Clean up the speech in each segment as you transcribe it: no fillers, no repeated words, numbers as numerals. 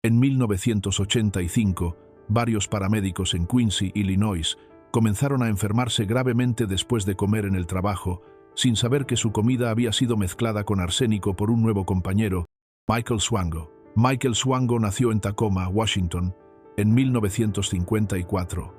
En 1985, varios paramédicos en Quincy, Illinois, comenzaron a enfermarse gravemente después de comer en el trabajo, sin saber que su comida había sido mezclada con arsénico por un nuevo compañero, Michael Swango. Michael Swango nació en Tacoma, Washington, en 1954.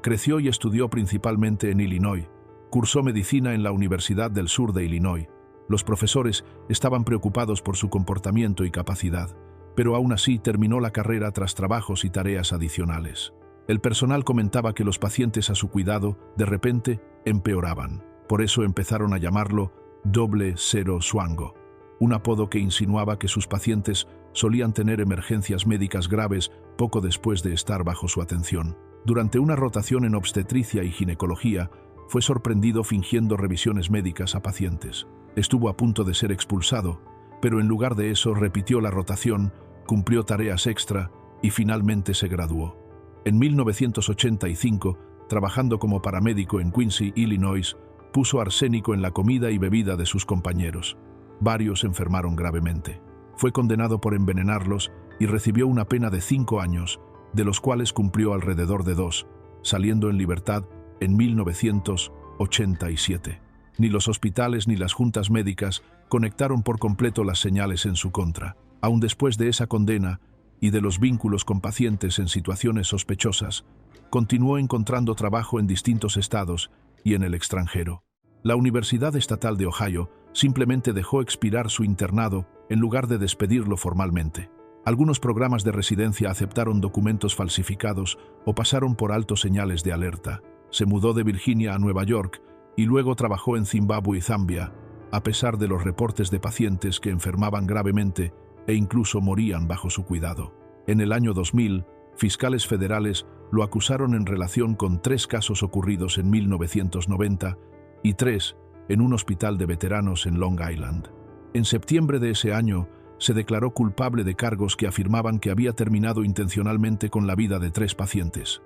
Creció y estudió principalmente en Illinois. Cursó medicina en la Universidad del Sur de Illinois. Los profesores estaban preocupados por su comportamiento y capacidad, pero aún así terminó la carrera tras trabajos y tareas adicionales. El personal comentaba que los pacientes a su cuidado, de repente, empeoraban. Por eso empezaron a llamarlo "00 Swango", un apodo que insinuaba que sus pacientes solían tener emergencias médicas graves poco después de estar bajo su atención. Durante una rotación en obstetricia y ginecología, fue sorprendido fingiendo revisiones médicas a pacientes. Estuvo a punto de ser expulsado, pero en lugar de eso repitió la rotación, cumplió tareas extra y finalmente se graduó. En 1985, trabajando como paramédico en Quincy, Illinois, puso arsénico en la comida y bebida de sus compañeros. Varios enfermaron gravemente. Fue condenado por envenenarlos y recibió una pena de 5 años, de los cuales cumplió alrededor de 2, saliendo en libertad en 1987. Ni los hospitales ni las juntas médicas conectaron por completo las señales en su contra. Aún después de esa condena y de los vínculos con pacientes en situaciones sospechosas, continuó encontrando trabajo en distintos estados y en el extranjero. La Universidad Estatal de Ohio simplemente dejó expirar su internado en lugar de despedirlo formalmente. Algunos programas de residencia aceptaron documentos falsificados o pasaron por alto señales de alerta. Se mudó de Virginia a Nueva York y luego trabajó en Zimbabue y Zambia, a pesar de los reportes de pacientes que enfermaban gravemente e incluso morían bajo su cuidado. En el año 2000, fiscales federales lo acusaron en relación con 3 casos ocurridos en 1990 y 3 en un hospital de veteranos en Long Island. En septiembre de ese año, se declaró culpable de cargos que afirmaban que había terminado intencionalmente con la vida de 3 pacientes.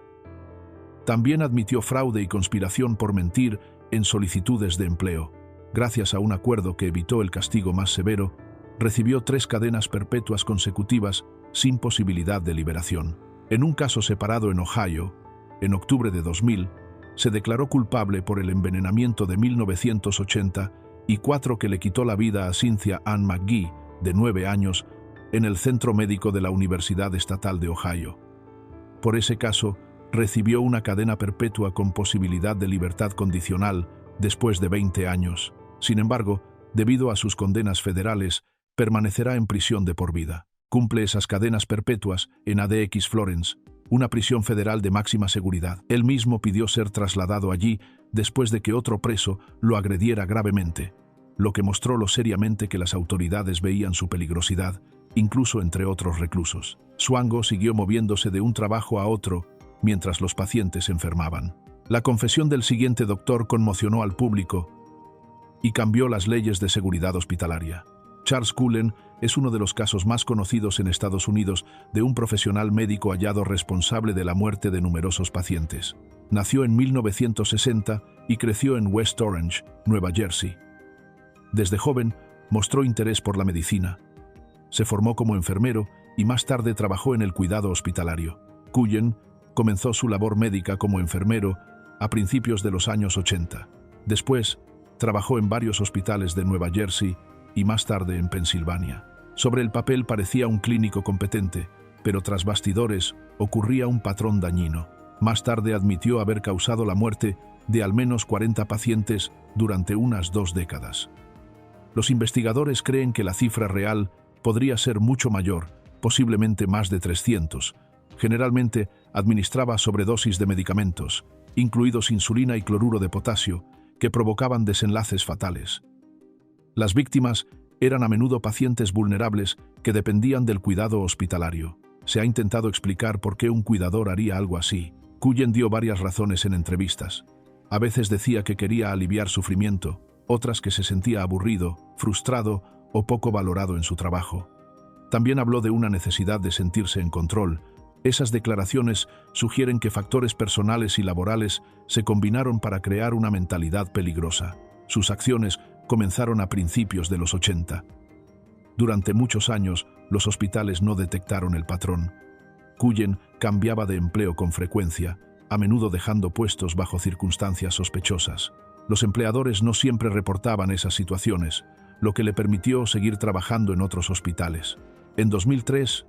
También admitió fraude y conspiración por mentir en solicitudes de empleo. Gracias a un acuerdo que evitó el castigo más severo, recibió 3 cadenas perpetuas consecutivas sin posibilidad de liberación. En un caso separado en Ohio, en octubre de 2000, se declaró culpable por el envenenamiento de 1980 y 4 que le quitó la vida a Cynthia Ann McGee, de 9 años, en el Centro Médico de la Universidad Estatal de Ohio. Por ese caso, recibió una cadena perpetua con posibilidad de libertad condicional después de 20 años. Sin embargo, debido a sus condenas federales, permanecerá en prisión de por vida. Cumple esas cadenas perpetuas en ADX Florence, una prisión federal de máxima seguridad. Él mismo pidió ser trasladado allí después de que otro preso lo agrediera gravemente, lo que mostró lo seriamente que las autoridades veían su peligrosidad, incluso entre otros reclusos. Swango siguió moviéndose de un trabajo a otro mientras los pacientes enfermaban. La confesión del siguiente doctor conmocionó al público y cambió las leyes de seguridad hospitalaria. Charles Cullen es uno de los casos más conocidos en Estados Unidos de un profesional médico hallado responsable de la muerte de numerosos pacientes. Nació en 1960 y creció en West Orange, Nueva Jersey. Desde joven mostró interés por la medicina. Se formó como enfermero y más tarde trabajó en el cuidado hospitalario. Cullen comenzó su labor médica como enfermero a principios de los años 80. Después, trabajó en varios hospitales de Nueva Jersey y más tarde en Pensilvania. Sobre el papel parecía un clínico competente, pero tras bastidores ocurría un patrón dañino. Más tarde admitió haber causado la muerte de al menos 40 pacientes durante unas 2 décadas. Los investigadores creen que la cifra real podría ser mucho mayor, posiblemente más de 300. Generalmente administraba sobredosis de medicamentos, incluidos insulina y cloruro de potasio, que provocaban desenlaces fatales. Las víctimas eran a menudo pacientes vulnerables que dependían del cuidado hospitalario. Se ha intentado explicar por qué un cuidador haría algo así. Cullen dio varias razones en entrevistas. A veces decía que quería aliviar sufrimiento, otras que se sentía aburrido, frustrado o poco valorado en su trabajo. También habló de una necesidad de sentirse en control. Esas declaraciones sugieren que factores personales y laborales se combinaron para crear una mentalidad peligrosa. Sus acciones comenzaron a principios de los 80. Durante muchos años, los hospitales no detectaron el patrón. Cullen cambiaba de empleo con frecuencia, a menudo dejando puestos bajo circunstancias sospechosas. Los empleadores no siempre reportaban esas situaciones, lo que le permitió seguir trabajando en otros hospitales. En 2003,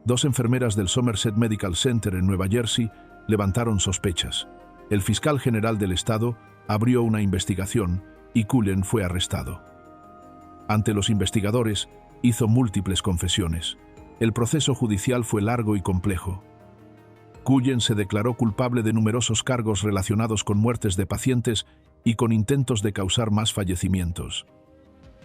2 enfermeras del Somerset Medical Center en Nueva Jersey levantaron sospechas. El fiscal general del estado abrió una investigación y Cullen fue arrestado. Ante los investigadores, hizo múltiples confesiones. El proceso judicial fue largo y complejo. Cullen se declaró culpable de numerosos cargos relacionados con muertes de pacientes y con intentos de causar más fallecimientos.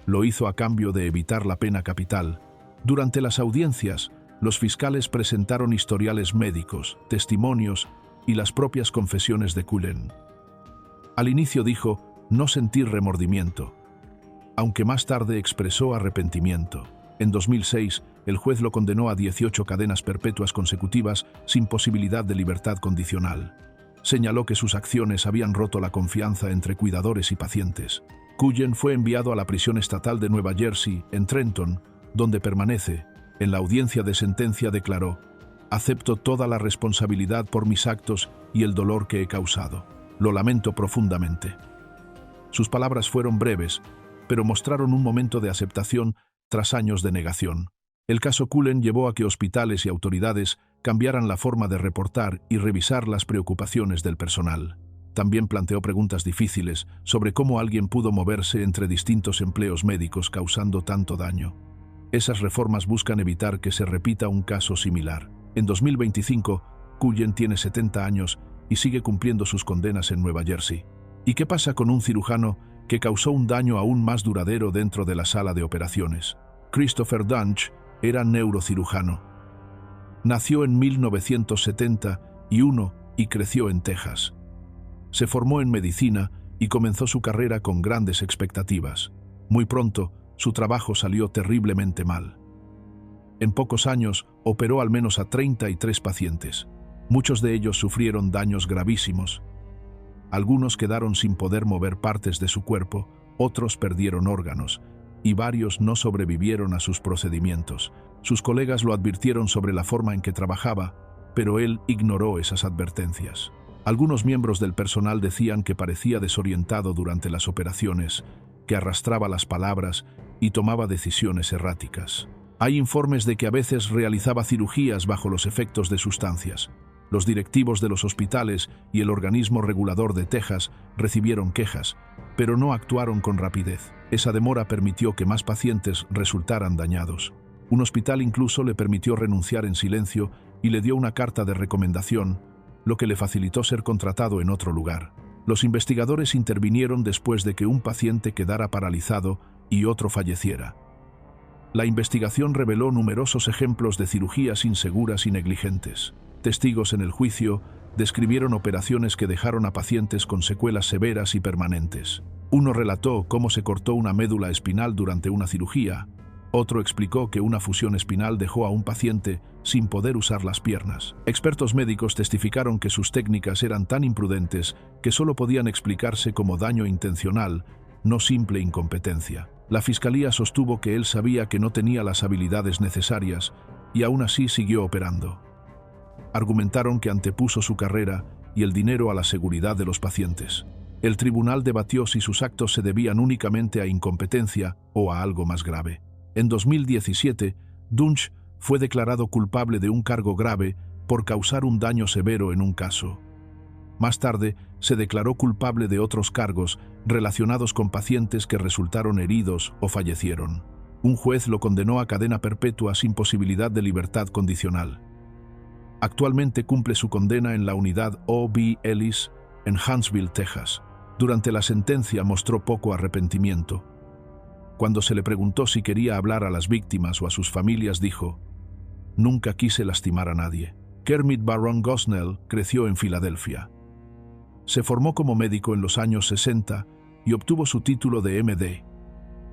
Lo hizo a cambio de evitar la pena capital. Durante las audiencias, los fiscales presentaron historiales médicos, testimonios y las propias confesiones de Cullen. Al inicio dijo no sentir remordimiento, aunque más tarde expresó arrepentimiento. En 2006, el juez lo condenó a 18 cadenas perpetuas consecutivas sin posibilidad de libertad condicional. Señaló que sus acciones habían roto la confianza entre cuidadores y pacientes. Cullen fue enviado a la prisión estatal de Nueva Jersey, en Trenton, donde permanece. En la audiencia de sentencia declaró: «Acepto toda la responsabilidad por mis actos y el dolor que he causado. Lo lamento profundamente». Sus palabras fueron breves, pero mostraron un momento de aceptación tras años de negación. El caso Cullen llevó a que hospitales y autoridades cambiaran la forma de reportar y revisar las preocupaciones del personal. También planteó preguntas difíciles sobre cómo alguien pudo moverse entre distintos empleos médicos causando tanto daño. Esas reformas buscan evitar que se repita un caso similar. En 2025, Cullen tiene 70 años y sigue cumpliendo sus condenas en Nueva Jersey. ¿Y qué pasa con un cirujano que causó un daño aún más duradero dentro de la sala de operaciones? Christopher Dunch era neurocirujano. Nació en 1971 y creció en Texas. Se formó en medicina y comenzó su carrera con grandes expectativas. Muy pronto, su trabajo salió terriblemente mal. En pocos años, operó al menos a 33 pacientes. Muchos de ellos sufrieron daños gravísimos. Algunos quedaron sin poder mover partes de su cuerpo, otros perdieron órganos, y varios no sobrevivieron a sus procedimientos. Sus colegas lo advirtieron sobre la forma en que trabajaba, pero él ignoró esas advertencias. Algunos miembros del personal decían que parecía desorientado durante las operaciones, que arrastraba las palabras y tomaba decisiones erráticas. Hay informes de que a veces realizaba cirugías bajo los efectos de sustancias. Los directivos de los hospitales y el organismo regulador de Texas recibieron quejas, pero no actuaron con rapidez. Esa demora permitió que más pacientes resultaran dañados. Un hospital incluso le permitió renunciar en silencio y le dio una carta de recomendación, lo que le facilitó ser contratado en otro lugar. Los investigadores intervinieron después de que un paciente quedara paralizado y otro falleciera. La investigación reveló numerosos ejemplos de cirugías inseguras y negligentes. Testigos en el juicio describieron operaciones que dejaron a pacientes con secuelas severas y permanentes. Uno relató cómo se cortó una médula espinal durante una cirugía. Otro explicó que una fusión espinal dejó a un paciente sin poder usar las piernas. Expertos médicos testificaron que sus técnicas eran tan imprudentes que solo podían explicarse como daño intencional, no simple incompetencia. La fiscalía sostuvo que él sabía que no tenía las habilidades necesarias y aún así siguió operando. Argumentaron que antepuso su carrera y el dinero a la seguridad de los pacientes. El tribunal debatió si sus actos se debían únicamente a incompetencia o a algo más grave. En 2017, Dunch fue declarado culpable de un cargo grave por causar un daño severo en un caso. Más tarde, se declaró culpable de otros cargos relacionados con pacientes que resultaron heridos o fallecieron. Un juez lo condenó a cadena perpetua sin posibilidad de libertad condicional. Actualmente cumple su condena en la unidad O.B. Ellis en Huntsville, Texas. Durante la sentencia mostró poco arrepentimiento. Cuando se le preguntó si quería hablar a las víctimas o a sus familias, dijo: «Nunca quise lastimar a nadie». Kermit Baron Gosnell creció en Filadelfia. Se formó como médico en los años 60 y obtuvo su título de MD.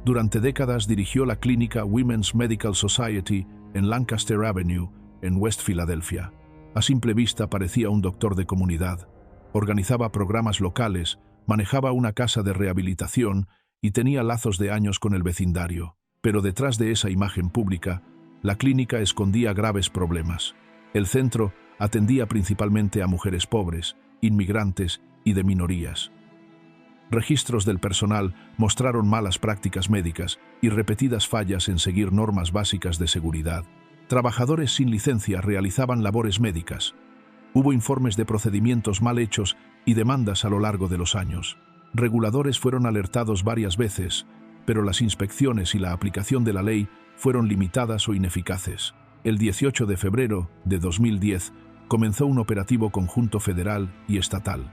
Durante décadas dirigió la clínica Women's Medical Society en Lancaster Avenue, en West Filadelfia. A simple vista parecía un doctor de comunidad. Organizaba programas locales, manejaba una casa de rehabilitación y tenía lazos de años con el vecindario. Pero detrás de esa imagen pública La clínica escondía graves problemas. El centro atendía principalmente a mujeres pobres, inmigrantes y de minorías. Registros del personal mostraron malas prácticas médicas y repetidas fallas en seguir normas básicas de seguridad. Trabajadores sin licencia realizaban labores médicas. Hubo informes de procedimientos mal hechos y demandas a lo largo de los años. Reguladores fueron alertados varias veces, pero las inspecciones y la aplicación de la ley fueron limitadas o ineficaces. El 18 de febrero de 2010 comenzó un operativo conjunto federal y estatal.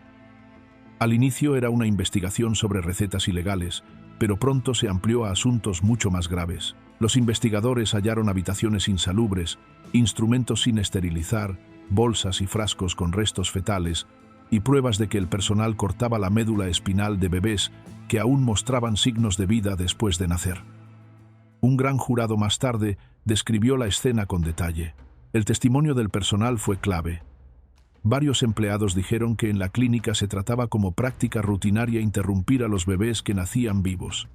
Al inicio era una investigación sobre recetas ilegales, pero pronto se amplió a asuntos mucho más graves. Los investigadores hallaron habitaciones insalubres, instrumentos sin esterilizar, bolsas y frascos con restos fetales y pruebas de que el personal cortaba la médula espinal de bebés que aún mostraban signos de vida después de nacer. Un gran jurado más tarde describió la escena con detalle. El testimonio del personal fue clave. Varios empleados dijeron que en la clínica se trataba como práctica rutinaria interrumpir a los bebés que nacían vivos.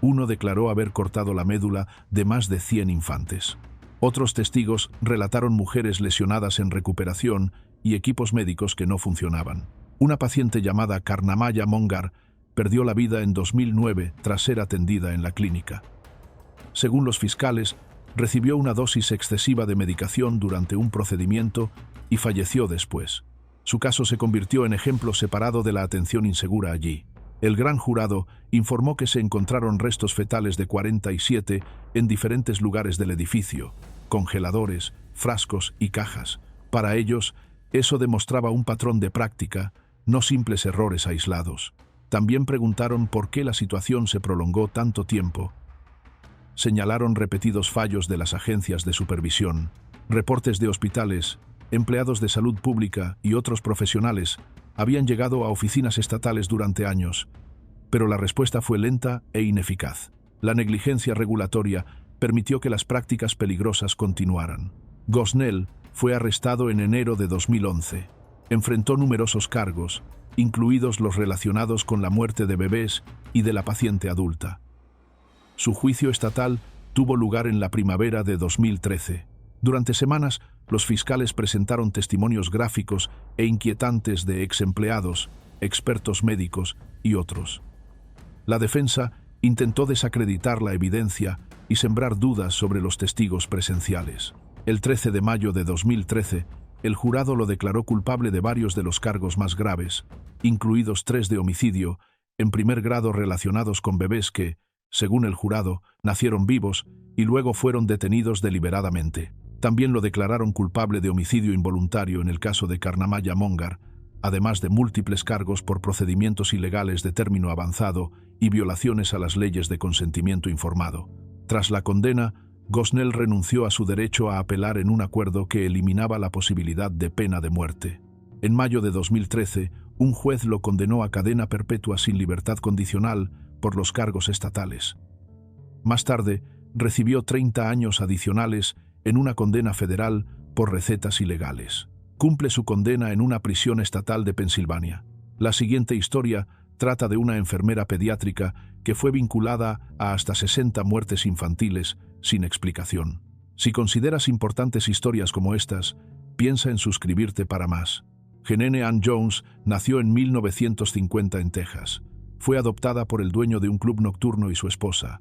Uno declaró haber cortado la médula de más de 100 infantes. Otros testigos relataron mujeres lesionadas en recuperación y equipos médicos que no funcionaban. Una paciente llamada Karnamaya Mongar perdió la vida en 2009 tras ser atendida en la clínica. Según los fiscales, recibió una dosis excesiva de medicación durante un procedimiento y falleció después. Su caso se convirtió en ejemplo separado de la atención insegura allí. El gran jurado informó que se encontraron restos fetales de 47 en diferentes lugares del edificio, congeladores, frascos y cajas. Para ellos, eso demostraba un patrón de práctica, no simples errores aislados. También preguntaron por qué la situación se prolongó tanto tiempo. Señalaron repetidos fallos de las agencias de supervisión, reportes de hospitales, empleados de salud pública y otros profesionales habían llegado a oficinas estatales durante años, pero la respuesta fue lenta e ineficaz. La negligencia regulatoria permitió que las prácticas peligrosas continuaran. Gosnell fue arrestado en enero de 2011. Enfrentó numerosos cargos, incluidos los relacionados con la muerte de bebés y de la paciente adulta. Su juicio estatal tuvo lugar en la primavera de 2013. Durante semanas, los fiscales presentaron testimonios gráficos e inquietantes de ex-empleados, expertos médicos y otros. La defensa intentó desacreditar la evidencia y sembrar dudas sobre los testigos presenciales. El 13 de mayo de 2013, el jurado lo declaró culpable de varios de los cargos más graves, incluidos 3 de homicidio en primer grado relacionados con bebés que, según el jurado, nacieron vivos y luego fueron detenidos deliberadamente. También lo declararon culpable de homicidio involuntario en el caso de Karnamaya Mongar, además de múltiples cargos por procedimientos ilegales de término avanzado y violaciones a las leyes de consentimiento informado. Tras la condena, Gosnell renunció a su derecho a apelar en un acuerdo que eliminaba la posibilidad de pena de muerte. En mayo de 2013, un juez lo condenó a cadena perpetua sin libertad condicional por los cargos estatales. Más tarde, recibió 30 años adicionales en una condena federal por recetas ilegales. Cumple su condena en una prisión estatal de Pensilvania. La siguiente historia trata de una enfermera pediátrica que fue vinculada a hasta 60 muertes infantiles sin explicación. Si consideras importantes historias como estas, piensa en suscribirte para más. Genene Ann Jones nació en 1950 en Texas. Fue adoptada por el dueño de un club nocturno y su esposa.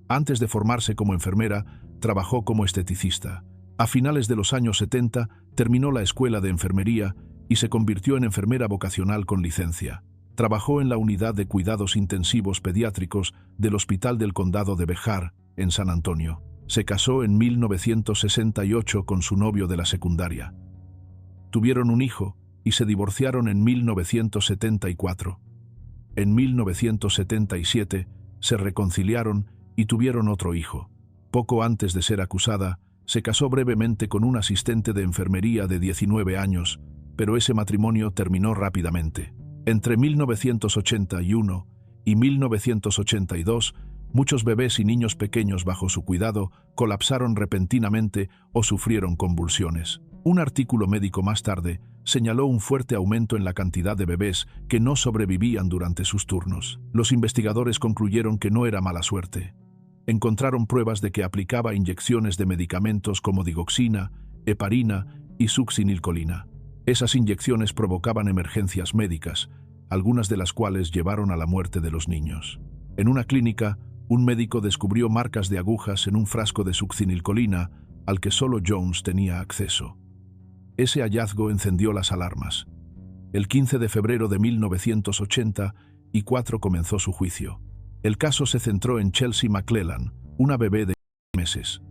Antes de formarse como enfermera, trabajó como esteticista. A finales de los años 70, terminó la escuela de enfermería y se convirtió en enfermera vocacional con licencia. Trabajó en la unidad de cuidados intensivos pediátricos del Hospital del Condado de Bejar, en San Antonio. Se casó en 1968 con su novio de la secundaria. Tuvieron un hijo y se divorciaron en 1974. En 1977 se reconciliaron y tuvieron otro hijo. Poco antes de ser acusada, se casó brevemente con un asistente de enfermería de 19 años, pero ese matrimonio terminó rápidamente. Entre 1981 y 1982, muchos bebés y niños pequeños bajo su cuidado colapsaron repentinamente o sufrieron convulsiones. Un artículo médico más tarde señaló un fuerte aumento en la cantidad de bebés que no sobrevivían durante sus turnos. Los investigadores concluyeron que no era mala suerte. encontraron pruebas de que aplicaba inyecciones de medicamentos como digoxina, heparina y succinilcolina. Esas inyecciones provocaban emergencias médicas, algunas de las cuales llevaron a la muerte de los niños. En una clínica, un médico descubrió marcas de agujas en un frasco de succinilcolina al que solo Jones tenía acceso. Ese hallazgo encendió las alarmas. El 15 de febrero de 1984 comenzó su juicio. El caso se centró en Chelsea McClellan, una bebé de meses.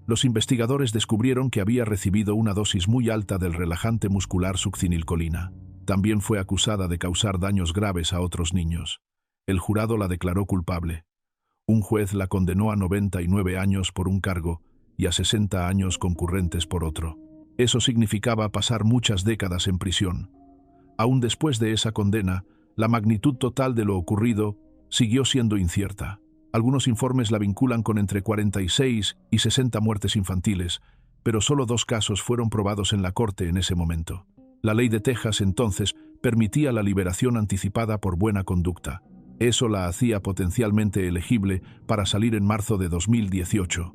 Los investigadores descubrieron que había recibido una dosis muy alta del relajante muscular succinilcolina. También fue acusada de causar daños graves a otros niños. El jurado la declaró culpable. Un juez la condenó a 99 años por un cargo y a 60 años concurrentes por otro. Eso significaba pasar muchas décadas en prisión. Aún después de esa condena, la magnitud total de lo ocurrido siguió siendo incierta. Algunos informes la vinculan con entre 46 y 60 muertes infantiles, pero solo 2 casos fueron probados en la corte en ese momento. La ley de Texas entonces permitía la liberación anticipada por buena conducta. Eso la hacía potencialmente elegible para salir en marzo de 2018.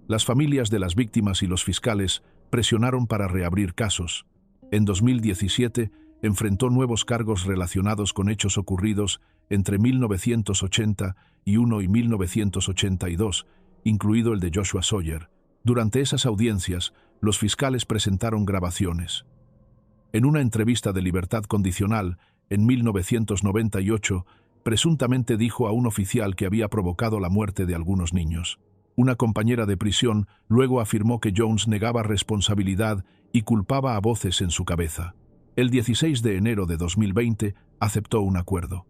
Las familias de las víctimas y los fiscales presionaron para reabrir casos. En 2017 enfrentó nuevos cargos relacionados con hechos ocurridos entre 1981 y 1982, incluido el de Joshua Sawyer. Durante esas audiencias, los fiscales presentaron grabaciones. En una entrevista de libertad condicional, en 1998, presuntamente dijo a un oficial que había provocado la muerte de algunos niños. Una compañera de prisión luego afirmó que Jones negaba responsabilidad y culpaba a voces en su cabeza. El 16 de enero de 2020 aceptó un acuerdo.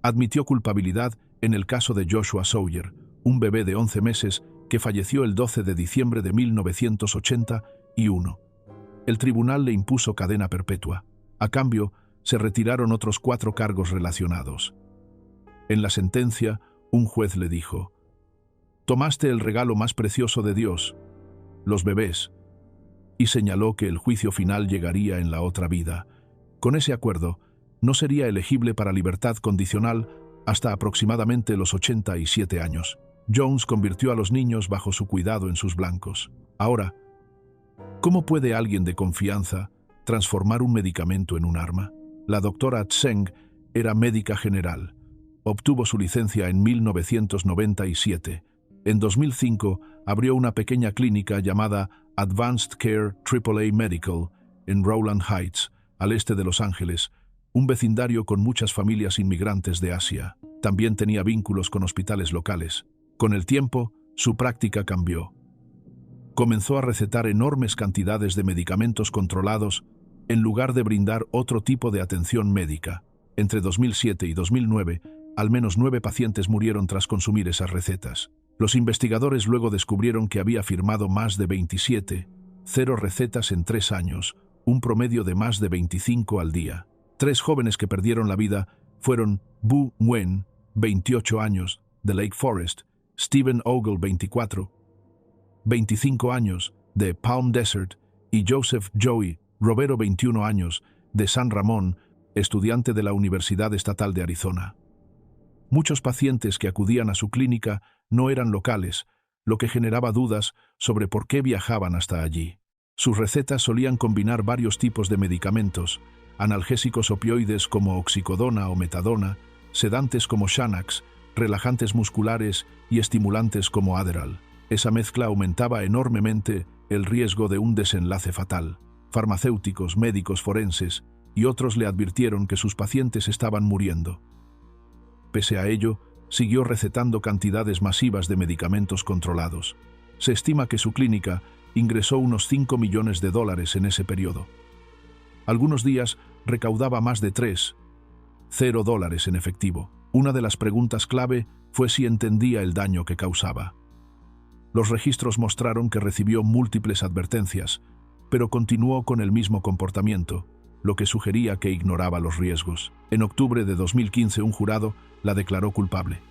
Admitió culpabilidad en el caso de Joshua Sawyer, un bebé de 11 meses que falleció el 12 de diciembre de 1981. El tribunal le impuso cadena perpetua. A cambio, se retiraron otros 4 cargos relacionados. En la sentencia, un juez le dijo: «Tomaste el regalo más precioso de Dios, los bebés», y señaló que el juicio final llegaría en la otra vida. Con ese acuerdo, no sería elegible para libertad condicional hasta aproximadamente los 87 años. Jones convirtió a los niños bajo su cuidado en sus blancos. Ahora, ¿cómo puede alguien de confianza transformar un medicamento en un arma? La doctora Tseng era médica general. Obtuvo su licencia en 1997. En 2005 abrió una pequeña clínica llamada Advanced Care AAA Medical en Rowland Heights, al este de Los Ángeles, un vecindario con muchas familias inmigrantes de Asia. También tenía vínculos con hospitales locales. Con el tiempo, su práctica cambió. Comenzó a recetar enormes cantidades de medicamentos controlados en lugar de brindar otro tipo de atención médica. Entre 2007 y 2009, al menos 9 pacientes murieron tras consumir esas recetas. Los investigadores luego descubrieron que había firmado más de 0 recetas en 3 años, un promedio de más de 25 al día. 3 jóvenes que perdieron la vida fueron Bu Nguyen, 28 años, de Lake Forest; Stephen Ogle, 25 años, de Palm Desert; y Joseph Joey Robero, 21 años, de San Ramón, estudiante de la Universidad Estatal de Arizona. Muchos pacientes que acudían a su clínica no eran locales, lo que generaba dudas sobre por qué viajaban hasta allí. Sus recetas solían combinar varios tipos de medicamentos: analgésicos opioides como oxicodona o metadona, sedantes como Xanax, relajantes musculares y estimulantes como Adderall. Esa mezcla aumentaba enormemente el riesgo de un desenlace fatal. Farmacéuticos, médicos forenses y otros le advirtieron que sus pacientes estaban muriendo. Pese a ello, siguió recetando cantidades masivas de medicamentos controlados. Se estima que su clínica ingresó unos $5 millones en ese periodo. Algunos días recaudaba más de $3,000 en efectivo. Una de las preguntas clave fue si entendía el daño que causaba. Los registros mostraron que recibió múltiples advertencias, pero continuó con el mismo comportamiento, lo que sugería que ignoraba los riesgos. En octubre de 2015, un jurado la declaró culpable.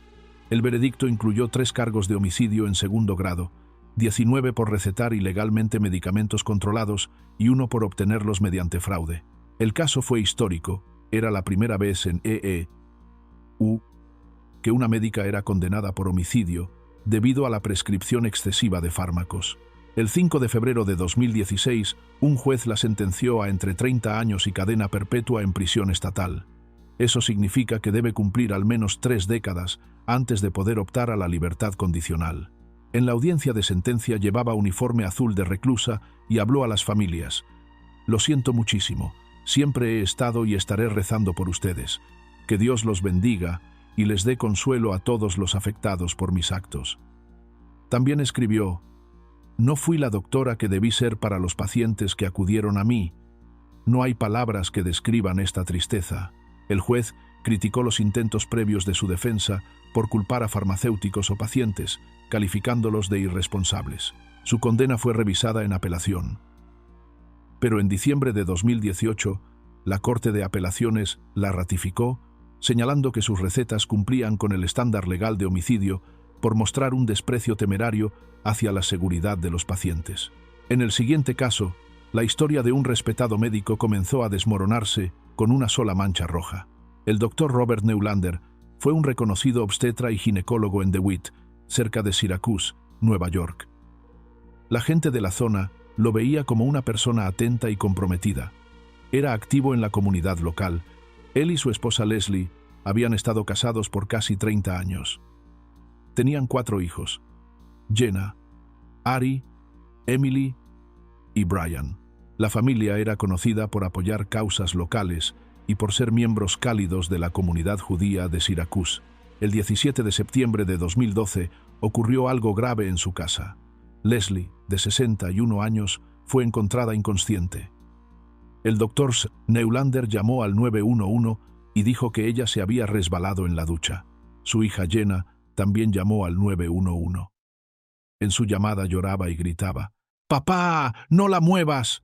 El veredicto incluyó 3 cargos de homicidio en segundo grado, 19 por recetar ilegalmente medicamentos controlados y 1 por obtenerlos mediante fraude. El caso fue histórico. Era la primera vez en EEU que una médica era condenada por homicidio debido a la prescripción excesiva de fármacos. El 5 de febrero de 2016, un juez la sentenció a entre 30 años y cadena perpetua en prisión estatal. Eso significa que debe cumplir al menos 3 décadas antes de poder optar a la libertad condicional. En la audiencia de sentencia llevaba uniforme azul de reclusa y habló a las familias. «Lo siento muchísimo. Siempre he estado y estaré rezando por ustedes. Que Dios los bendiga y les dé consuelo a todos los afectados por mis actos». También escribió: «No fui la doctora que debí ser para los pacientes que acudieron a mí. No hay palabras que describan esta tristeza». El juez criticó los intentos previos de su defensa por culpar a farmacéuticos o pacientes, calificándolos de irresponsables. Su condena fue revisada en apelación. Pero en diciembre de 2018, la Corte de Apelaciones la ratificó, señalando que sus recetas cumplían con el estándar legal de homicidio por mostrar un desprecio temerario hacia la seguridad de los pacientes. En el siguiente caso, la historia de un respetado médico comenzó a desmoronarse con una sola mancha roja. El doctor Robert Neulander fue un reconocido obstetra y ginecólogo en DeWitt, cerca de Syracuse, Nueva York. La gente de la zona lo veía como una persona atenta y comprometida. Era activo en la comunidad local. Él y su esposa Leslie habían estado casados por casi 30 años. Tenían 4 hijos: Jenna, Ari, Emily y Brian. La familia era conocida por apoyar causas locales y por ser miembros cálidos de la comunidad judía de Syracuse. El 17 de septiembre de 2012 ocurrió algo grave en su casa. Leslie, de 61 años, fue encontrada inconsciente. El doctor Neulander llamó al 911 y dijo que ella se había resbalado en la ducha. Su hija Jenna también llamó al 911. En su llamada lloraba y gritaba: «¡Papá, no la muevas!».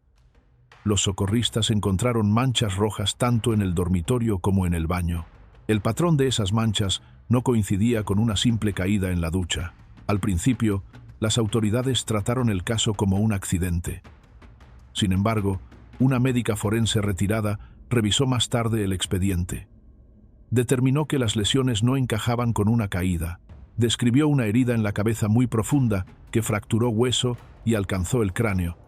Los socorristas encontraron manchas rojas tanto en el dormitorio como en el baño. El patrón de esas manchas no coincidía con una simple caída en la ducha. Al principio, las autoridades trataron el caso como un accidente. Sin embargo, una médica forense retirada revisó más tarde el expediente. Determinó que las lesiones no encajaban con una caída. Describió una herida en la cabeza muy profunda que fracturó hueso y alcanzó el cráneo.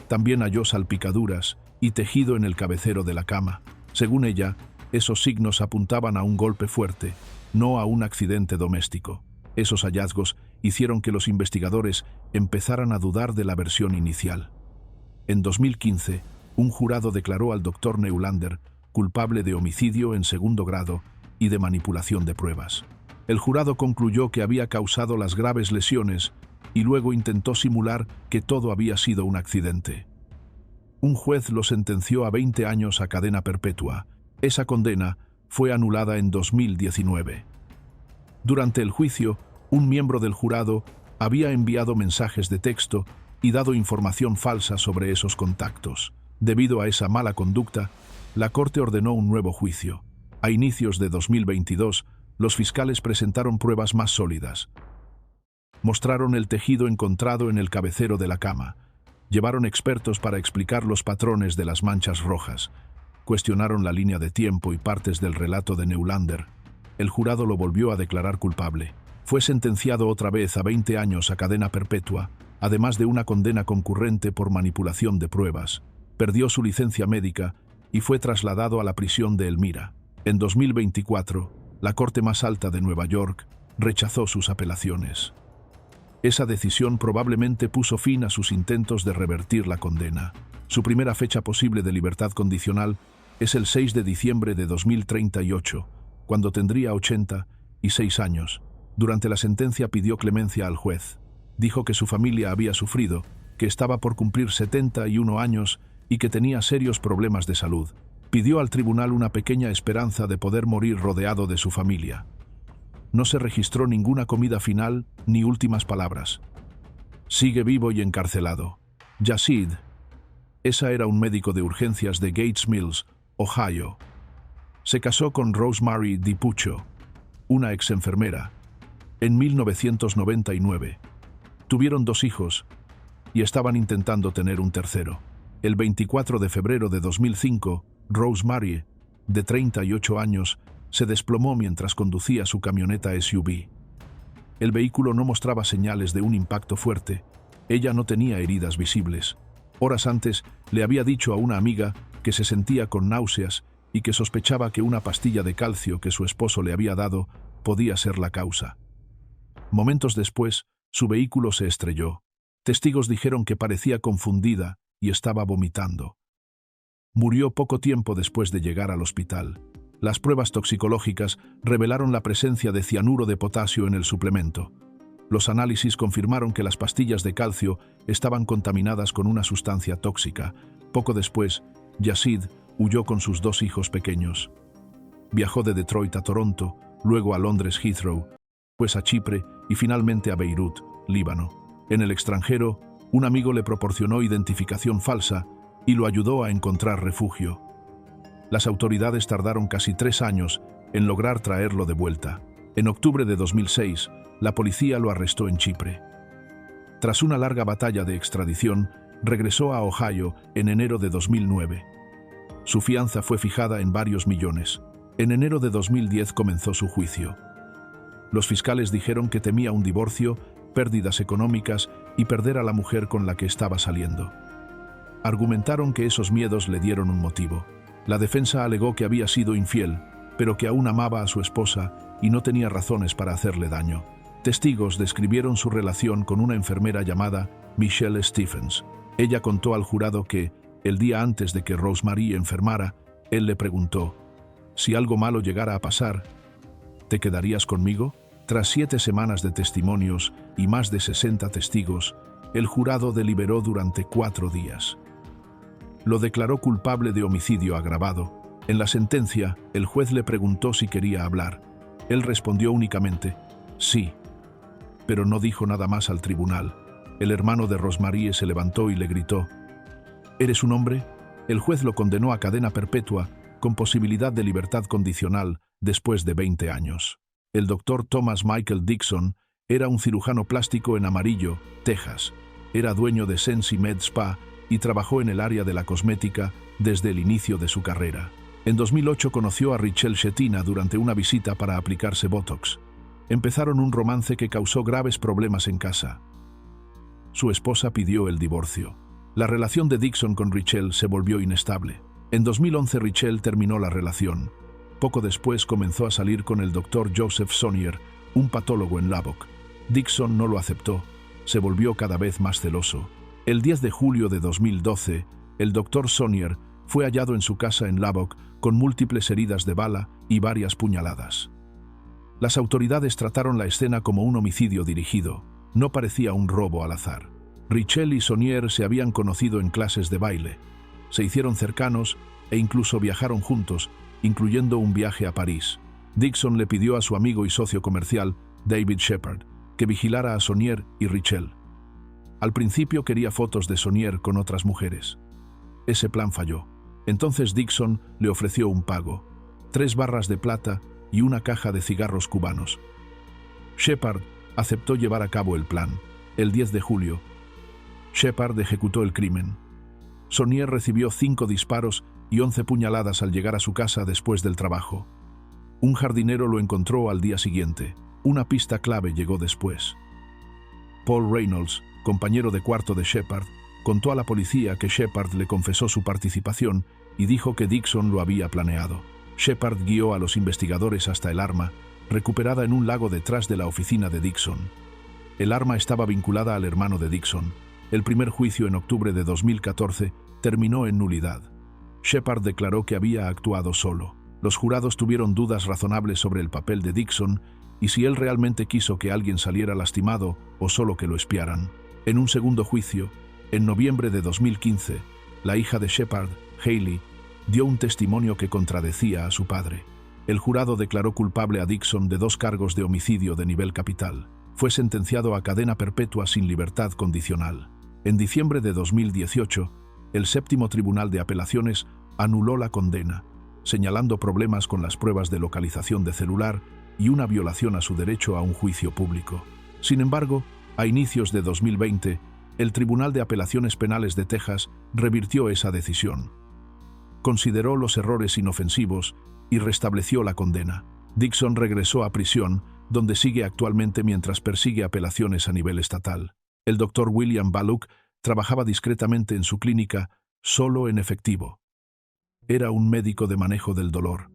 También halló salpicaduras y tejido en el cabecero de la cama. Según ella, esos signos apuntaban a un golpe fuerte, no a un accidente doméstico. Esos hallazgos hicieron que los investigadores empezaran a dudar de la versión inicial. En 2015, un jurado declaró al doctor Neulander culpable de homicidio en segundo grado y de manipulación de pruebas. El jurado concluyó que había causado las graves lesiones y luego intentó simular que todo había sido un accidente. Un juez lo sentenció a 20 años a cadena perpetua. Esa condena fue anulada en 2019. Durante el juicio, un miembro del jurado había enviado mensajes de texto y dado información falsa sobre esos contactos. Debido a esa mala conducta, la Corte ordenó un nuevo juicio. A inicios de 2022, los fiscales presentaron pruebas más sólidas. Mostraron el tejido encontrado en el cabecero de la cama. Llevaron expertos para explicar los patrones de las manchas rojas. Cuestionaron la línea de tiempo y partes del relato de Neulander. El jurado lo volvió a declarar culpable. Fue sentenciado otra vez a 20 años a cadena perpetua, además de una condena concurrente por manipulación de pruebas. Perdió su licencia médica y fue trasladado a la prisión de Elmira. En 2024, la Corte más alta de Nueva York rechazó sus apelaciones. Esa decisión probablemente puso fin a sus intentos de revertir la condena. Su primera fecha posible de libertad condicional es el 6 de diciembre de 2038, cuando tendría 86 años. Durante la sentencia pidió clemencia al juez. Dijo que su familia había sufrido, que estaba por cumplir 71 años y que tenía serios problemas de salud. Pidió al tribunal una pequeña esperanza de poder morir rodeado de su familia. No se registró ninguna comida final ni últimas palabras. Sigue vivo y encarcelado. Yacid. Esa era un médico de urgencias de Gates Mills, Ohio. Se casó con Rosemary DiPuccio, una ex-enfermera, en 1999. Tuvieron 2 hijos y estaban intentando tener un tercero. El 24 de febrero de 2005, Rosemary, de 38 años, se desplomó mientras conducía su camioneta SUV. El vehículo no mostraba señales de un impacto fuerte. Ella no tenía heridas visibles. Horas antes le había dicho a una amiga que se sentía con náuseas y que sospechaba que una pastilla de calcio que su esposo le había dado podía ser la causa. Momentos después, su vehículo se estrelló. Testigos dijeron que parecía confundida y estaba vomitando. Murió poco tiempo después de llegar al hospital. Las pruebas toxicológicas revelaron la presencia de cianuro de potasio en el suplemento. Los análisis confirmaron que las pastillas de calcio estaban contaminadas con una sustancia tóxica. Poco después, Yazid huyó con sus 2 hijos pequeños. Viajó de Detroit a Toronto, luego a Londres Heathrow, pues a Chipre y finalmente a Beirut, Líbano. En el extranjero, un amigo le proporcionó identificación falsa y lo ayudó a encontrar refugio. Las autoridades tardaron casi 3 años en lograr traerlo de vuelta. En octubre de 2006, la policía lo arrestó en Chipre. Tras una larga batalla de extradición, regresó a Ohio en enero de 2009. Su fianza fue fijada en varios millones. En enero de 2010 comenzó su juicio. Los fiscales dijeron que temía un divorcio, pérdidas económicas y perder a la mujer con la que estaba saliendo. Argumentaron que esos miedos le dieron un motivo. La defensa alegó que había sido infiel, pero que aún amaba a su esposa y no tenía razones para hacerle daño. Testigos describieron su relación con una enfermera llamada Michelle Stephens. Ella contó al jurado que, el día antes de que Rosemary enfermara, él le preguntó: «Si algo malo llegara a pasar, ¿te quedarías conmigo?». Tras 7 semanas de testimonios y más de 60 testigos, el jurado deliberó durante 4 días. Lo declaró culpable de homicidio agravado. En la sentencia, el juez le preguntó si quería hablar. Él respondió únicamente: «Sí», pero no dijo nada más al tribunal. El hermano de Rosemary se levantó y le gritó: «¿Eres un hombre?». El juez lo condenó a cadena perpetua con posibilidad de libertad condicional después de 20 años. El doctor Thomas Michael Dixon era un cirujano plástico en Amarillo, Texas. Era dueño de Sensi Med Spa y trabajó en el área de la cosmética desde el inicio de su carrera. En 2008 conoció a Richelle Shetina durante una visita para aplicarse Botox. Empezaron un romance que causó graves problemas en casa. Su esposa pidió el divorcio. La relación de Dixon con Richelle se volvió inestable. En 2011 Richelle terminó la relación. Poco después comenzó a salir con el Dr. Joseph Sonier, un patólogo en Lubbock. Dixon no lo aceptó. Se volvió cada vez más celoso. El 10 de julio de 2012, el Dr. Sonier fue hallado en su casa en Lubbock con múltiples heridas de bala y varias puñaladas. Las autoridades trataron la escena como un homicidio dirigido. No parecía un robo al azar. Richelle y Sonier se habían conocido en clases de baile. Se hicieron cercanos e incluso viajaron juntos, incluyendo un viaje a París. Dixon le pidió a su amigo y socio comercial, David Shepard, que vigilara a Sonier y Richelle. Al principio quería fotos de Sonier con otras mujeres. Ese plan falló. Entonces Dixon le ofreció un pago: 3 barras de plata y una caja de cigarros cubanos. Shepard aceptó llevar a cabo el plan. El 10 de julio, Shepard ejecutó el crimen. Sonier recibió 5 disparos y 11 puñaladas al llegar a su casa después del trabajo. Un jardinero lo encontró al día siguiente. Una pista clave llegó después. Paul Reynolds, compañero de cuarto de Shepard, contó a la policía que Shepard le confesó su participación y dijo que Dixon lo había planeado. Shepard guió a los investigadores hasta el arma, recuperada en un lago detrás de la oficina de Dixon. El arma estaba vinculada al hermano de Dixon. El primer juicio en octubre de 2014 terminó en nulidad. Shepard declaró que había actuado solo. Los jurados tuvieron dudas razonables sobre el papel de Dixon y si él realmente quiso que alguien saliera lastimado o solo que lo espiaran. En un segundo juicio, en noviembre de 2015, la hija de Shepard, Hailey, dio un testimonio que contradecía a su padre. El jurado declaró culpable a Dixon de 2 cargos de homicidio de nivel capital. Fue sentenciado a cadena perpetua sin libertad condicional. En diciembre de 2018, el séptimo Tribunal de Apelaciones anuló la condena, señalando problemas con las pruebas de localización de celular y una violación a su derecho a un juicio público. Sin embargo, a inicios de 2020, el Tribunal de Apelaciones Penales de Texas revirtió esa decisión. Consideró los errores inofensivos y restableció la condena. Dixon regresó a prisión, donde sigue actualmente mientras persigue apelaciones a nivel estatal. El doctor William Baluk trabajaba discretamente en su clínica, solo en efectivo. Era un médico de manejo del dolor.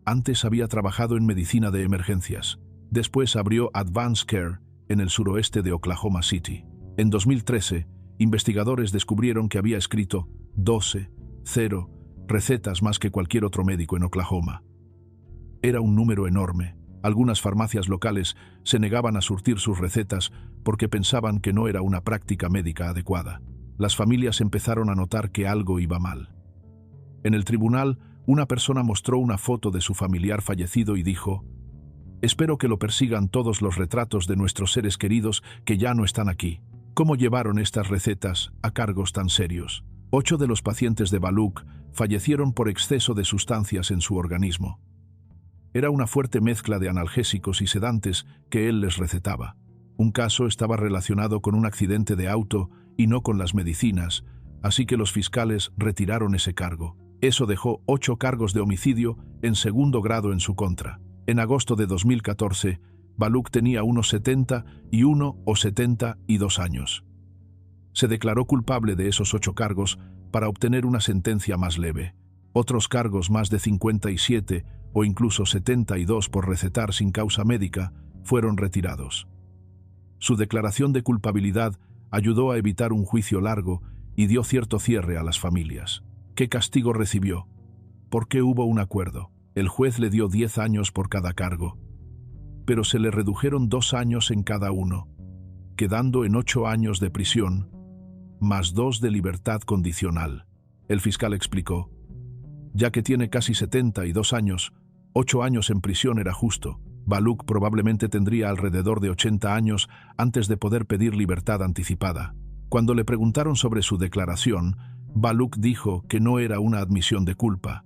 Antes había trabajado en medicina de emergencias. Después abrió Advanced Care en el suroeste de Oklahoma City. En 2013, investigadores descubrieron que había escrito 12,0 recetas más que cualquier otro médico en Oklahoma. Era un número enorme. Algunas farmacias locales se negaban a surtir sus recetas porque pensaban que no era una práctica médica adecuada. Las familias empezaron a notar que algo iba mal. En el tribunal, una persona mostró una foto de su familiar fallecido y dijo: «Espero que lo persigan todos los retratos de nuestros seres queridos que ya no están aquí». ¿Cómo llevaron estas recetas a cargos tan serios? 8 de los pacientes de Baluk fallecieron por exceso de sustancias en su organismo. Era una fuerte mezcla de analgésicos y sedantes que él les recetaba. Un caso estaba relacionado con un accidente de auto y no con las medicinas, así que los fiscales retiraron ese cargo. Eso dejó 8 cargos de homicidio en segundo grado en su contra. En agosto de 2014, Baluk tenía unos 71 o 72 años. Se declaró culpable de esos 8 cargos para obtener una sentencia más leve. Otros cargos, más de 57 o incluso 72 por recetar sin causa médica, fueron retirados. Su declaración de culpabilidad ayudó a evitar un juicio largo y dio cierto cierre a las familias. ¿Qué castigo recibió? ¿Por qué hubo un acuerdo? El juez le dio 10 años por cada cargo, pero se le redujeron 2 años en cada uno, quedando en 8 años de prisión, más 2 de libertad condicional. El fiscal explicó: «Ya que tiene casi 72 años, 8 años en prisión era justo. Baluk probablemente tendría alrededor de 80 años antes de poder pedir libertad anticipada». Cuando le preguntaron sobre su declaración, Baluk dijo que no era una admisión de culpa.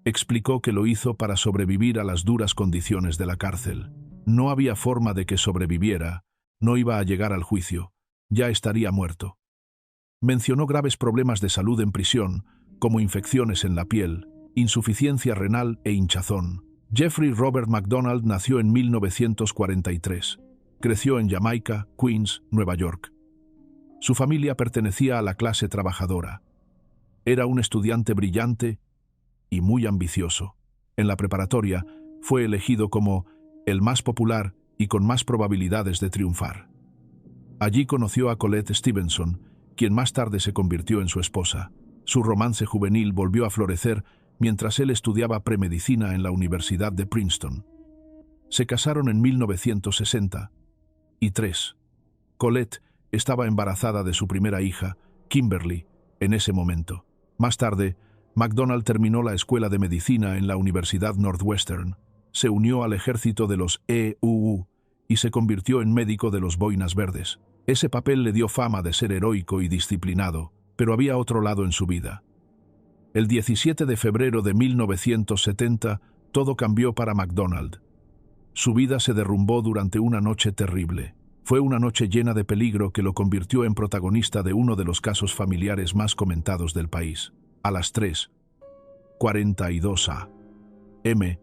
Explicó que lo hizo para sobrevivir a las duras condiciones de la cárcel. No había forma de que sobreviviera, no iba a llegar al juicio, ya estaría muerto. Mencionó graves problemas de salud en prisión, como infecciones en la piel, insuficiencia renal e hinchazón. Jeffrey Robert McDonald nació en 1943. Creció en Jamaica, Queens, Nueva York. Su familia pertenecía a la clase trabajadora. Era un estudiante brillante y muy ambicioso. En la preparatoria fue elegido como el más popular y con más probabilidades de triunfar. Allí conoció a Colette Stevenson, quien más tarde se convirtió en su esposa. Su romance juvenil volvió a florecer mientras él estudiaba premedicina en la Universidad de Princeton. Se casaron en 1963. Colette estaba embarazada de su primera hija, Kimberly, en ese momento. Más tarde, McDonald terminó la escuela de medicina en la Universidad Northwestern, se unió al ejército de los EUU y se convirtió en médico de los Boinas Verdes. Ese papel le dio fama de ser heroico y disciplinado, pero había otro lado en su vida. El 17 de febrero de 1970, todo cambió para McDonald. Su vida se derrumbó durante una noche terrible. Fue una noche llena de peligro que lo convirtió en protagonista de uno de los casos familiares más comentados del país. A las 3:42 a.m.,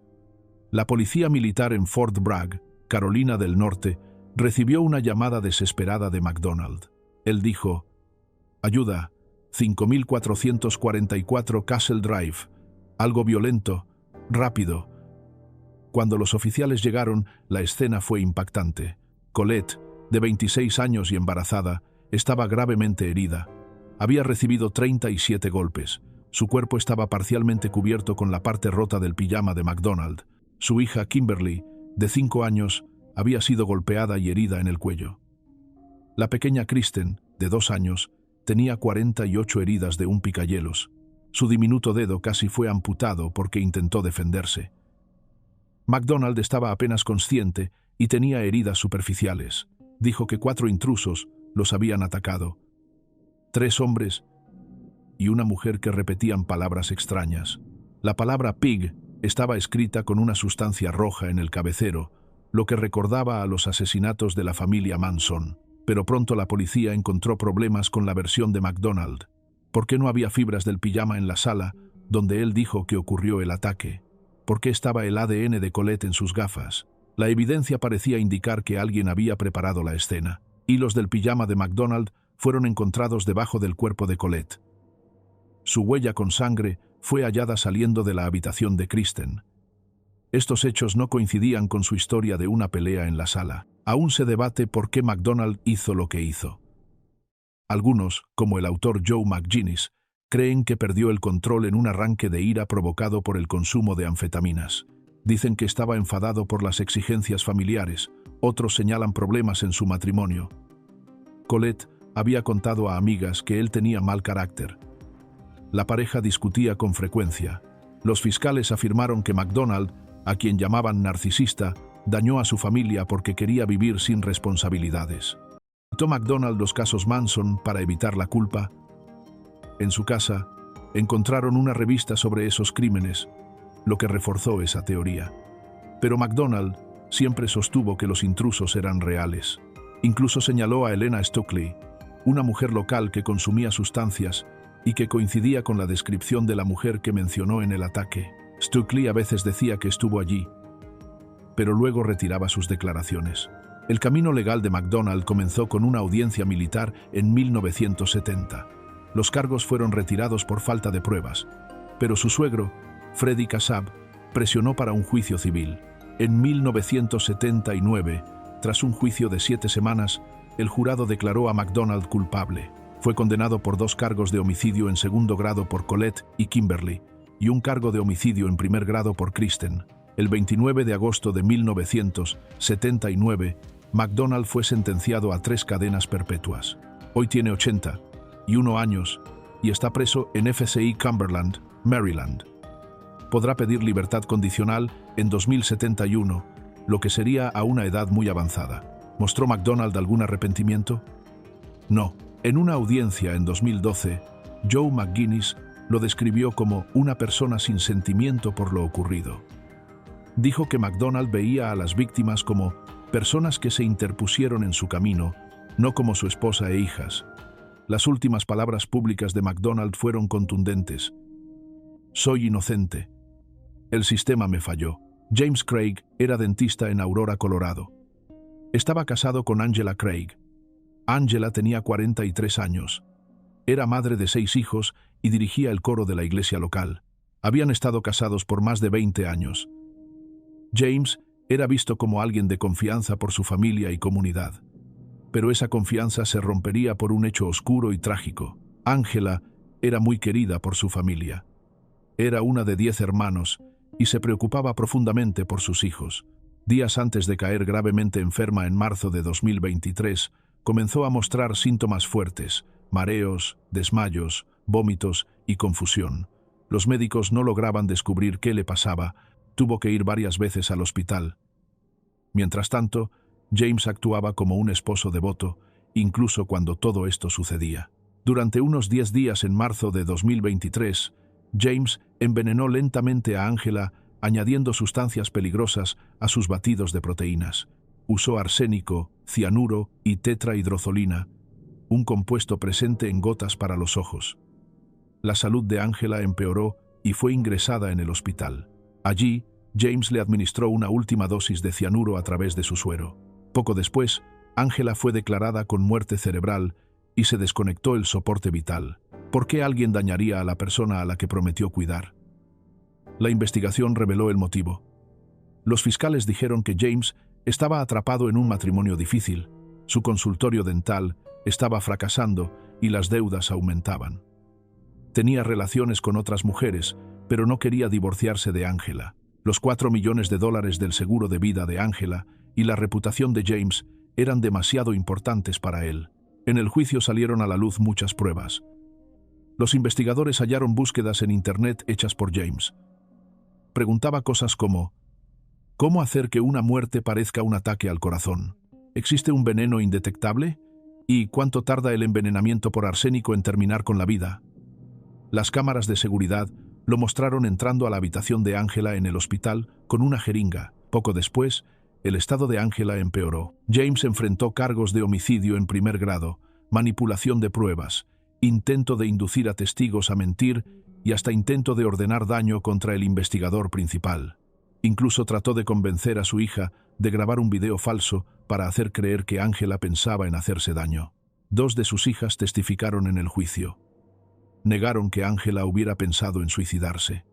la policía militar en Fort Bragg, Carolina del Norte, recibió una llamada desesperada de McDonald. Él dijo: «Ayuda, 5444 Castle Drive, algo violento, rápido». Cuando los oficiales llegaron, la escena fue impactante. Colette, de 26 años y embarazada, estaba gravemente herida. Había recibido 37 golpes. Su cuerpo estaba parcialmente cubierto con la parte rota del pijama de McDonald. Su hija Kimberly, de 5 años, había sido golpeada y herida en el cuello. La pequeña Kristen, de 2 años, tenía 48 heridas de un picayelos. Su diminuto dedo casi fue amputado porque intentó defenderse. McDonald estaba apenas consciente y tenía heridas superficiales. Dijo que 4 intrusos los habían atacado. 3 hombres y una mujer que repetían palabras extrañas. La palabra pig estaba escrita con una sustancia roja en el cabecero, lo que recordaba a los asesinatos de la familia Manson. Pero pronto la policía encontró problemas con la versión de McDonald. ¿Por qué no había fibras del pijama en la sala donde él dijo que ocurrió el ataque? ¿Por qué estaba el ADN de Colette en sus gafas? La evidencia parecía indicar que alguien había preparado la escena. Hilos del pijama de MacDonald fueron encontrados debajo del cuerpo de Colette. Su huella con sangre fue hallada saliendo de la habitación de Kristen. Estos hechos no coincidían con su historia de una pelea en la sala. Aún se debate por qué MacDonald hizo lo que hizo. Algunos, como el autor Joe McGinnis, creen que perdió el control en un arranque de ira provocado por el consumo de anfetaminas. Dicen que estaba enfadado por las exigencias familiares. Otros señalan problemas en su matrimonio. Colette había contado a amigas que él tenía mal carácter. La pareja discutía con frecuencia. Los fiscales afirmaron que MacDonald, a quien llamaban narcisista, dañó a su familia porque quería vivir sin responsabilidades. ¿Evitó MacDonald los casos Manson para evitar la culpa? En su casa, encontraron una revista sobre esos crímenes, lo que reforzó esa teoría. Pero MacDonald siempre sostuvo que los intrusos eran reales. Incluso señaló a Elena Stockley, una mujer local que consumía sustancias y que coincidía con la descripción de la mujer que mencionó en el ataque. Stockley a veces decía que estuvo allí, pero luego retiraba sus declaraciones. El camino legal de MacDonald comenzó con una audiencia militar en 1970. Los cargos fueron retirados por falta de pruebas, pero su suegro, Freddie Kassab, presionó para un juicio civil. En 1979, tras un juicio de 7 semanas, el jurado declaró a MacDonald culpable. Fue condenado por 2 cargos de homicidio en segundo grado por Colette y Kimberly, y un cargo de homicidio en primer grado por Kristen. El 29 de agosto de 1979, MacDonald fue sentenciado a 3 cadenas perpetuas. Hoy tiene 81 años y está preso en FCI Cumberland, Maryland. Podrá pedir libertad condicional en 2071, lo que sería a una edad muy avanzada. ¿Mostró MacDonald algún arrepentimiento? No. En una audiencia en 2012, Joe McGinnis lo describió como una persona sin sentimiento por lo ocurrido. Dijo que MacDonald veía a las víctimas como personas que se interpusieron en su camino, no como su esposa e hijas. Las últimas palabras públicas de MacDonald fueron contundentes. Soy inocente. El sistema me falló. James Craig era dentista en Aurora, Colorado. Estaba casado con Angela Craig. Angela tenía 43 años. Era madre de 6 hijos y dirigía el coro de la iglesia local. Habían estado casados por más de 20 años. James era visto como alguien de confianza por su familia y comunidad. Pero esa confianza se rompería por un hecho oscuro y trágico. Angela era muy querida por su familia. Era una de 10 hermanos y se preocupaba profundamente por sus hijos. Días antes de caer gravemente enferma en marzo de 2023, comenzó a mostrar síntomas fuertes: mareos, desmayos, vómitos y confusión. Los médicos no lograban descubrir qué le pasaba. Tuvo que ir varias veces al hospital. Mientras tanto, James actuaba como un esposo devoto, incluso cuando todo esto sucedía. Durante unos 10 días en marzo de 2023, James envenenó lentamente a Angela, añadiendo sustancias peligrosas a sus batidos de proteínas. Usó arsénico, cianuro y tetrahidrozolina, un compuesto presente en gotas para los ojos. La salud de Angela empeoró y fue ingresada en el hospital. Allí, James le administró una última dosis de cianuro a través de su suero. Poco después, Angela fue declarada con muerte cerebral y se desconectó el soporte vital. ¿Por qué alguien dañaría a la persona a la que prometió cuidar? La investigación reveló el motivo. Los fiscales dijeron que James estaba atrapado en un matrimonio difícil. Su consultorio dental estaba fracasando y las deudas aumentaban. Tenía relaciones con otras mujeres, pero no quería divorciarse de Angela. Los $4 millones del seguro de vida de Angela y la reputación de James eran demasiado importantes para él. En el juicio salieron a la luz muchas pruebas. Los investigadores hallaron búsquedas en Internet hechas por James. Preguntaba cosas como: ¿cómo hacer que una muerte parezca un ataque al corazón? ¿Existe un veneno indetectable? ¿Y cuánto tarda el envenenamiento por arsénico en terminar con la vida? Las cámaras de seguridad lo mostraron entrando a la habitación de Angela en el hospital con una jeringa. Poco después, el estado de Angela empeoró. James enfrentó cargos de homicidio en primer grado, manipulación de pruebas, intento de inducir a testigos a mentir y hasta intento de ordenar daño contra el investigador principal. Incluso trató de convencer a su hija de grabar un video falso para hacer creer que Angela pensaba en hacerse daño. 2 de sus hijas testificaron en el juicio. Negaron que Angela hubiera pensado en suicidarse.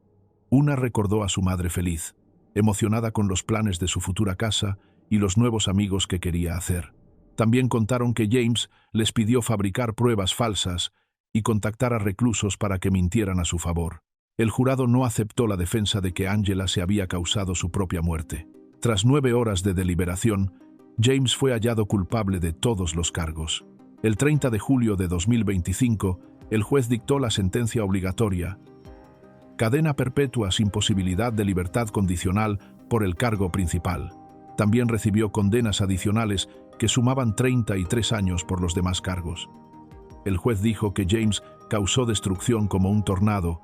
Una recordó a su madre feliz, emocionada con los planes de su futura casa y los nuevos amigos que quería hacer. También contaron que James les pidió fabricar pruebas falsas y contactar a reclusos para que mintieran a su favor. El jurado no aceptó la defensa de que Angela se había causado su propia muerte. Tras 9 horas de deliberación, James fue hallado culpable de todos los cargos. El 30 de julio de 2025, el juez dictó la sentencia obligatoria: cadena perpetua sin posibilidad de libertad condicional por el cargo principal. También recibió condenas adicionales que sumaban 33 años por los demás cargos. El juez dijo que James causó destrucción como un tornado